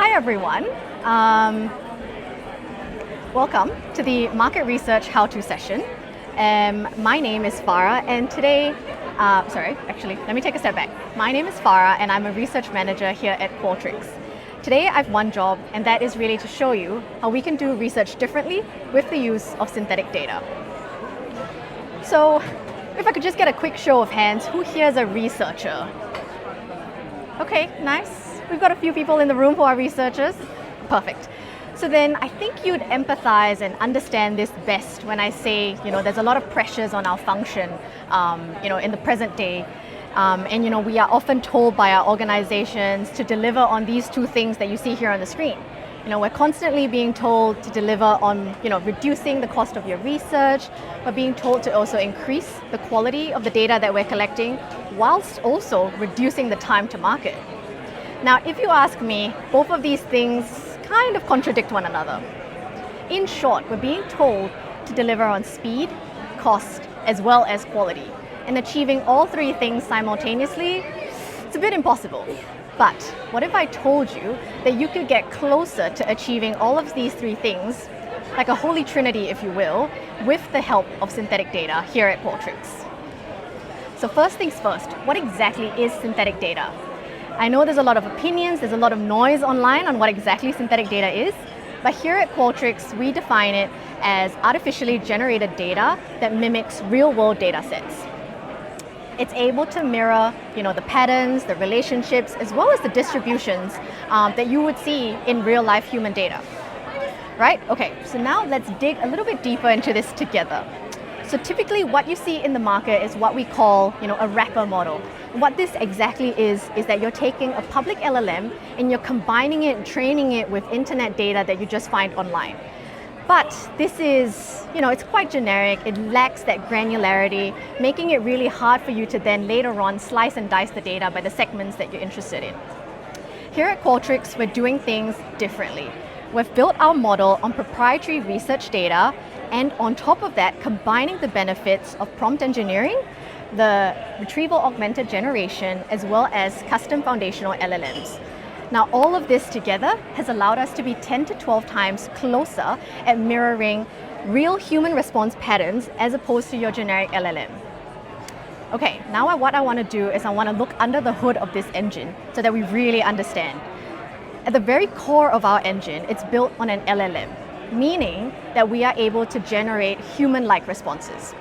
Hi everyone. Welcome to the Market Research How-To session. My name is Farah, and today, let me take a step back. My name is Farah, and I'm a research manager here at Qualtrics. Today I have one job, and that is really to show you how we can do research differently with the use of synthetic data. So, if I could just get a quick show of hands, who here is a researcher? Okay, nice. We've got a few people in the room who are researchers. Perfect. So then I think you'd empathize and understand this best when I say, there's a lot of pressures on our function, in the present day. And we are often told by our organizations to deliver on these two things that you see here on the screen. We're constantly being told to deliver on, reducing the cost of your research, but being told to also increase the quality of the data that we're collecting, whilst also reducing the time to market. Now, if you ask me, both of these things kind of contradict one another. In short, we're being told to deliver on speed, cost, as well as quality. And achieving all three things simultaneously, it's a bit impossible. But what if I told you that you could get closer to achieving all of these three things, like a holy trinity, if you will, with the help of synthetic data here at Qualtrics? So first things first, what exactly is synthetic data? I know there's a lot of opinions, there's a lot of noise online on what exactly synthetic data is, but here at Qualtrics, we define it as artificially generated data that mimics real-world data sets. It's able to mirror, the patterns, the relationships, as well as the distributions that you would see in real-life human data. Right? Okay, so now let's dig a little bit deeper into this together. So typically what you see in the market is what we call, a wrapper model. What this exactly is that you're taking a public LLM and you're combining it and training it with internet data that you just find online. But this is, it's quite generic, it lacks that granularity, making it really hard for you to then later on slice and dice the data by the segments that you're interested in. Here at Qualtrics, we're doing things differently. We've built our model on proprietary research data, and on top of that, combining the benefits of prompt engineering, the retrieval augmented generation, as well as custom foundational LLMs. Now, all of this together has allowed us to be 10 to 12 times closer at mirroring real human response patterns as opposed to your generic LLM. Okay, now what I want to do is I want to look under the hood of this engine so that we really understand. At the very core of our engine, it's built on an LLM, meaning that we are able to generate human-like responses.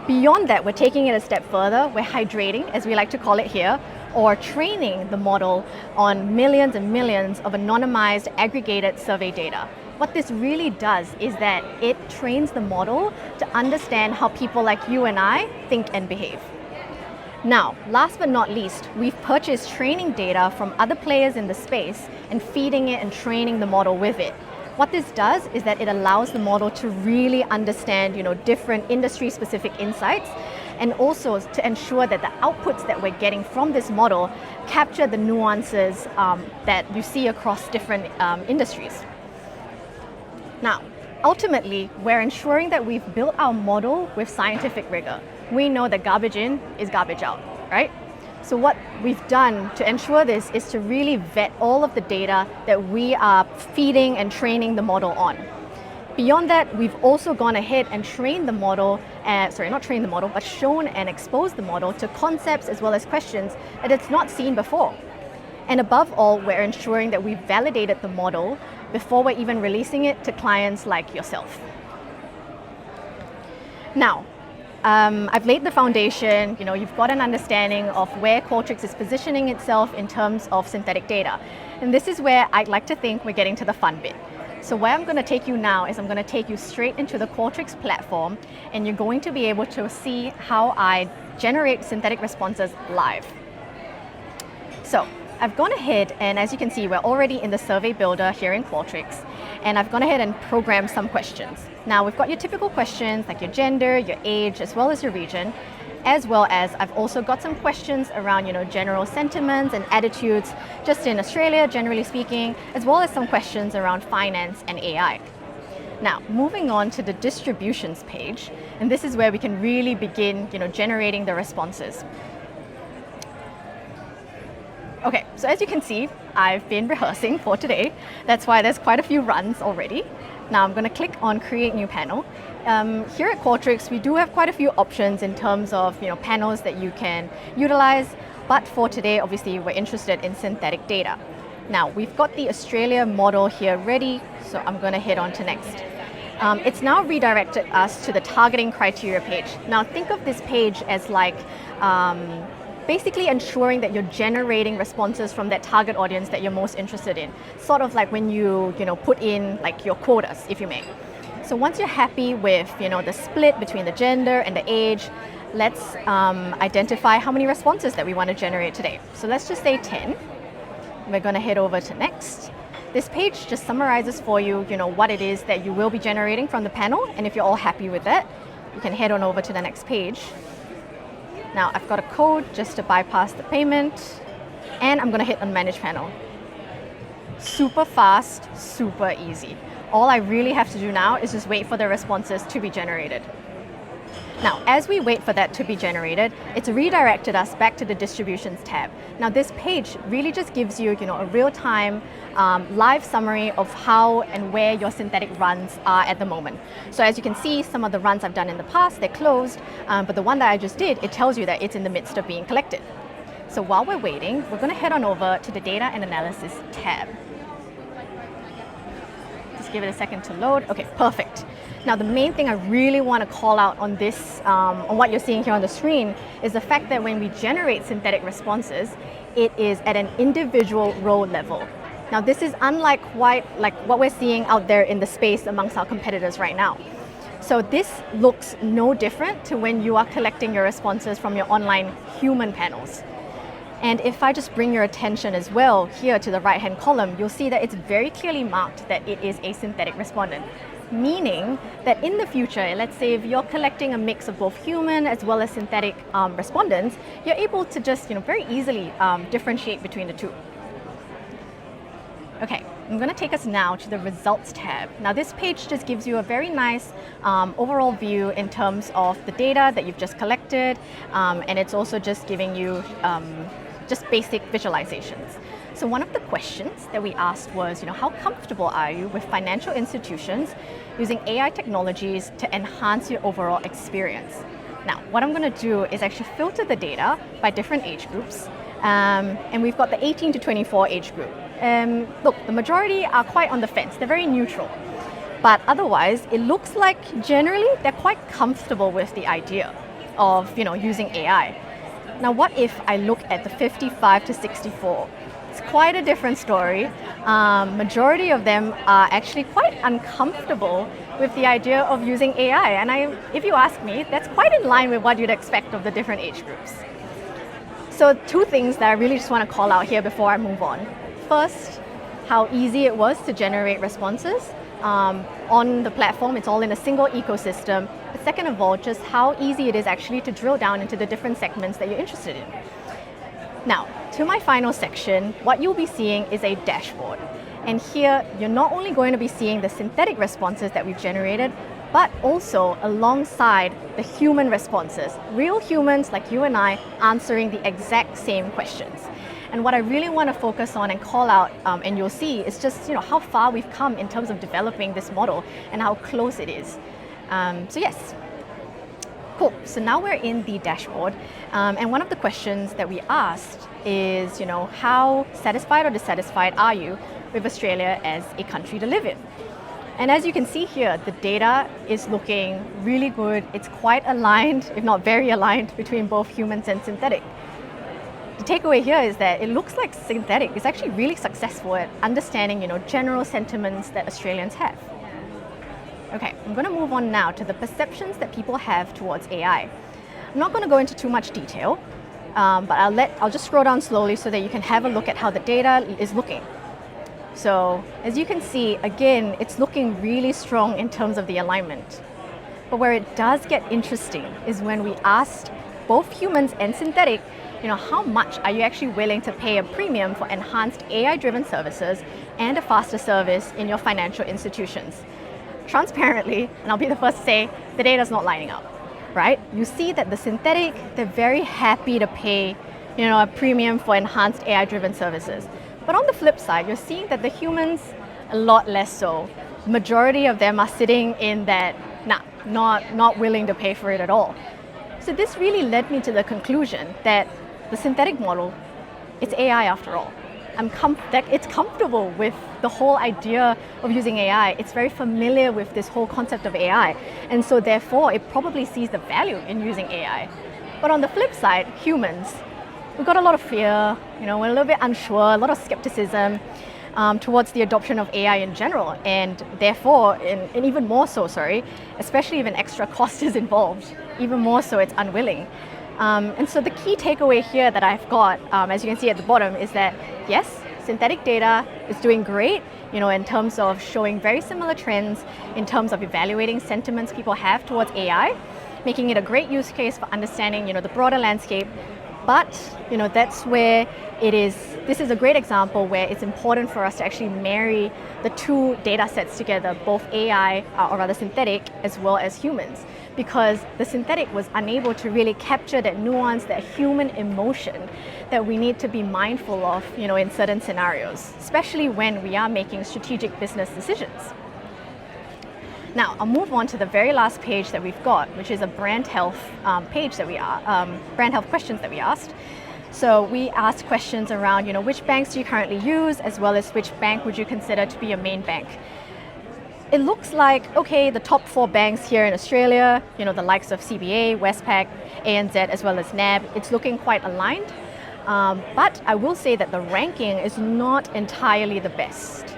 Beyond that, we're taking it a step further. We're hydrating, as we like to call it here, or training the model on millions and millions of anonymized, aggregated survey data. What this really does is that it trains the model to understand how people like you and I think and behave. Now, last but not least, we've purchased training data from other players in the space and feeding it and training the model with it. What this does is that it allows the model to really understand, different industry-specific insights, and also to ensure that the outputs that we're getting from this model capture the nuances that you see across different industries. Now, ultimately, we're ensuring that we've built our model with scientific rigor. We know that garbage in is garbage out, right? So what we've done to ensure this is to really vet all of the data that we are feeding and training the model on. Beyond that, we've also gone ahead and trained the model, but shown and exposed the model to concepts as well as questions that it's not seen before. And above all, we're ensuring that we've validated the model before we're even releasing it to clients like yourself. Now, I've laid the foundation, you've got an understanding of where Qualtrics is positioning itself in terms of synthetic data. And this is where I'd like to think we're getting to the fun bit. So where I'm going to take you now is I'm going to take you straight into the Qualtrics platform, and you're going to be able to see how I generate synthetic responses live. So I've gone ahead, and as you can see, we're already in the survey builder here in Qualtrics, and I've gone ahead and programmed some questions. Now we've got your typical questions like your gender, your age, as well as your region, as well as I've also got some questions around, general sentiments and attitudes just in Australia, generally speaking, as well as some questions around finance and AI. Now, moving on to the distributions page, and this is where we can really begin, generating the responses. Okay, so as you can see, I've been rehearsing for today. That's why there's quite a few runs already. Now I'm going to click on Create New Panel. Here at Qualtrics, we do have quite a few options in terms of panels that you can utilize, but for today, obviously, we're interested in synthetic data. Now, we've got the Australia model here ready, so I'm going to head on to next. It's now redirected us to the targeting criteria page. Now, think of this page as like basically ensuring that you're generating responses from that target audience that you're most interested in. Sort of like when you put in like your quotas, if you may. So once you're happy with the split between the gender and the age, let's identify how many responses that we want to generate today. So let's just say 10. We're going to head over to next. This page just summarizes for you, what it is that you will be generating from the panel, and if you're all happy with that, you can head on over to the next page. Now I've got a code just to bypass the payment, and I'm going to hit on Manage Panel. Super fast, super easy. All I really have to do now is just wait for the responses to be generated. Now, as we wait for that to be generated, it's redirected us back to the Distributions tab. Now, this page really just gives you, a real-time live summary of how and where your synthetic runs are at the moment. So as you can see, some of the runs I've done in the past, they're closed, but the one that I just did, it tells you that it's in the midst of being collected. So while we're waiting, we're going to head on over to the Data and Analysis tab. Just give it a second to load. Okay, perfect. Now, the main thing I really want to call out on this, on what you're seeing here on the screen, is the fact that when we generate synthetic responses, it is at an individual row level. Now, this is unlike quite like what we're seeing out there in the space amongst our competitors right now. So this looks no different to when you are collecting your responses from your online human panels. And if I just bring your attention as well here to the right-hand column, you'll see that it's very clearly marked that it is a synthetic respondent. Meaning that in the future, let's say if you're collecting a mix of both human as well as synthetic respondents, you're able to just very easily differentiate between the two. Okay, I'm going to take us now to the Results tab. Now this page just gives you a very nice overall view in terms of the data that you've just collected, and it's also just giving you just basic visualizations. So one of the questions that we asked was, how comfortable are you with financial institutions using AI technologies to enhance your overall experience? Now, what I'm going to do is actually filter the data by different age groups, and we've got the 18 to 24 age group. Look, the majority are quite on the fence. They're very neutral. But otherwise, it looks like generally they're quite comfortable with the idea of using AI. Now, what if I look at the 55 to 64? It's quite a different story. Majority of them are actually quite uncomfortable with the idea of using AI. And if you ask me, that's quite in line with what you'd expect of the different age groups. So two things that I really just want to call out here before I move on. First, how easy it was to generate responses on the platform. It's all in a single ecosystem. But second of all, just how easy it is actually to drill down into the different segments that you're interested in. Now, to my final section, what you'll be seeing is a dashboard. And here, you're not only going to be seeing the synthetic responses that we've generated, but also alongside the human responses, real humans like you and I answering the exact same questions. And what I really want to focus on and call out, and you'll see, is just how far we've come in terms of developing this model and how close it is. So yes. Cool, so now we're in the dashboard, and one of the questions that we asked is, how satisfied or dissatisfied are you with Australia as a country to live in? And as you can see here, the data is looking really good. It's quite aligned, if not very aligned, between both humans and synthetic. The takeaway here is that it looks like synthetic is actually really successful at understanding, general sentiments that Australians have. Okay, I'm going to move on now to the perceptions that people have towards AI. I'm not going to go into too much detail, but I'll just scroll down slowly so that you can have a look at how the data is looking. So as you can see, again, it's looking really strong in terms of the alignment. But where it does get interesting is when we asked both humans and synthetic, how much are you actually willing to pay a premium for enhanced AI-driven services and a faster service in your financial institutions? Transparently, and I'll be the first to say, the data's not lining up, right? You see that the synthetic, they're very happy to pay, a premium for enhanced AI-driven services. But on the flip side, you're seeing that the humans, a lot less so. Majority of them are sitting in that, not willing to pay for it at all. So this really led me to the conclusion that the synthetic model, it's AI after all. It's comfortable with the whole idea of using AI. It's very familiar with this whole concept of AI. And so therefore, it probably sees the value in using AI. But on the flip side, humans, we've got a lot of fear, we're a little bit unsure, a lot of skepticism towards the adoption of AI in general. And therefore, and even more so, especially if an extra cost is involved, even more so it's unwilling. And so the key takeaway here that I've got, as you can see at the bottom, is that yes, synthetic data is doing great, in terms of showing very similar trends, in terms of evaluating sentiments people have towards AI, making it a great use case for understanding, the broader landscape. But, that's where this is a great example where it's important for us to actually marry the two data sets together, both AI, or rather synthetic, as well as humans. Because the synthetic was unable to really capture that nuance, that human emotion that we need to be mindful of, in certain scenarios, especially when we are making strategic business decisions. Now, I'll move on to the very last page that we've got, which is a brand health page that brand health questions that we asked. So we asked questions around, which banks do you currently use, as well as which bank would you consider to be your main bank? It looks like, okay, the top 4 banks here in Australia, the likes of CBA, Westpac, ANZ, as well as NAB, it's looking quite aligned. But I will say that the ranking is not entirely the best.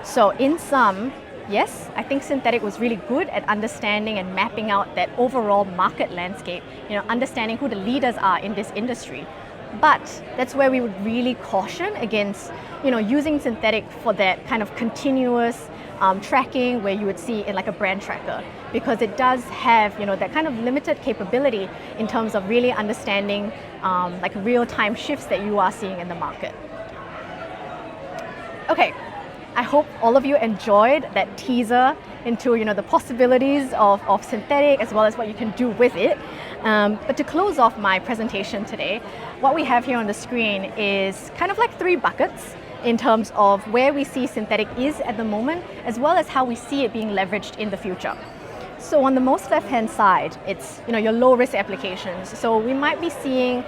So in sum, yes, I think synthetic was really good at understanding and mapping out that overall market landscape, understanding who the leaders are in this industry. But that's where we would really caution against, using synthetic for that kind of continuous tracking where you would see in like a brand tracker, because it does have, that kind of limited capability in terms of really understanding like real-time shifts that you are seeing in the market. Okay. I hope all of you enjoyed that teaser into the possibilities of synthetic as well as what you can do with it. But to close off my presentation today, what we have here on the screen is kind of like 3 buckets in terms of where we see synthetic is at the moment, as well as how we see it being leveraged in the future. So on the most left-hand side, it's your low-risk applications. So we might be seeing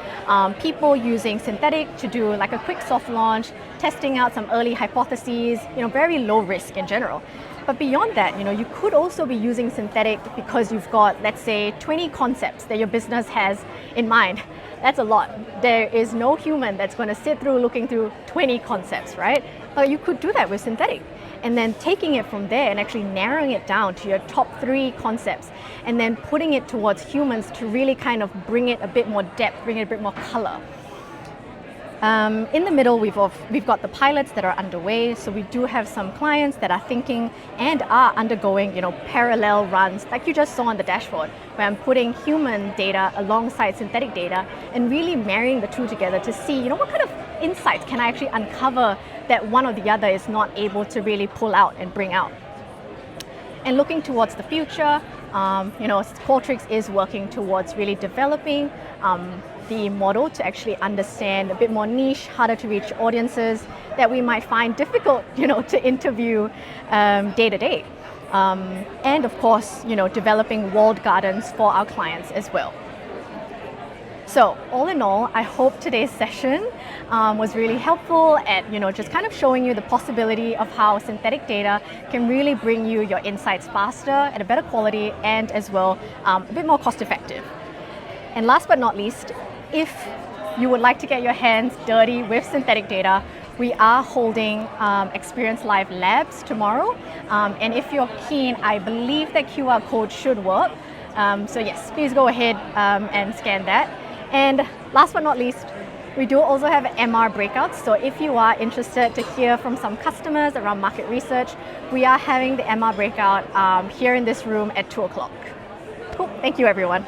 people using synthetic to do like a quick soft launch, testing out some early hypotheses, very low risk in general. But beyond that, you could also be using synthetic because you've got, let's say, 20 concepts that your business has in mind. That's a lot. There is no human that's going to sit through looking through 20 concepts, right? But you could do that with synthetic. And then taking it from there and actually narrowing it down to your top 3 concepts, and then putting it towards humans to really kind of bring it a bit more depth, bring it a bit more color. In the middle, we've got the pilots that are underway. So we do have some clients that are thinking and are undergoing, parallel runs, like you just saw on the dashboard, where I'm putting human data alongside synthetic data and really marrying the two together to see, what kind of insights can I actually uncover that one or the other is not able to really pull out and bring out. And looking towards the future, Qualtrics is working towards really developing the model to actually understand a bit more niche, harder to reach audiences that we might find difficult, to interview day to day. And of course, developing walled gardens for our clients as well. So all in all, I hope today's session was really helpful at just kind of showing you the possibility of how synthetic data can really bring you your insights faster, at a better quality, and as well a bit more cost effective. And last but not least, if you would like to get your hands dirty with synthetic data, we are holding Experience Live Labs tomorrow. And if you're keen, I believe that QR code should work. So yes, please go ahead and scan that. And last but not least, we do also have MR breakouts. So if you are interested to hear from some customers around market research, we are having the MR breakout here in this room at 2 o'clock. Cool, thank you everyone.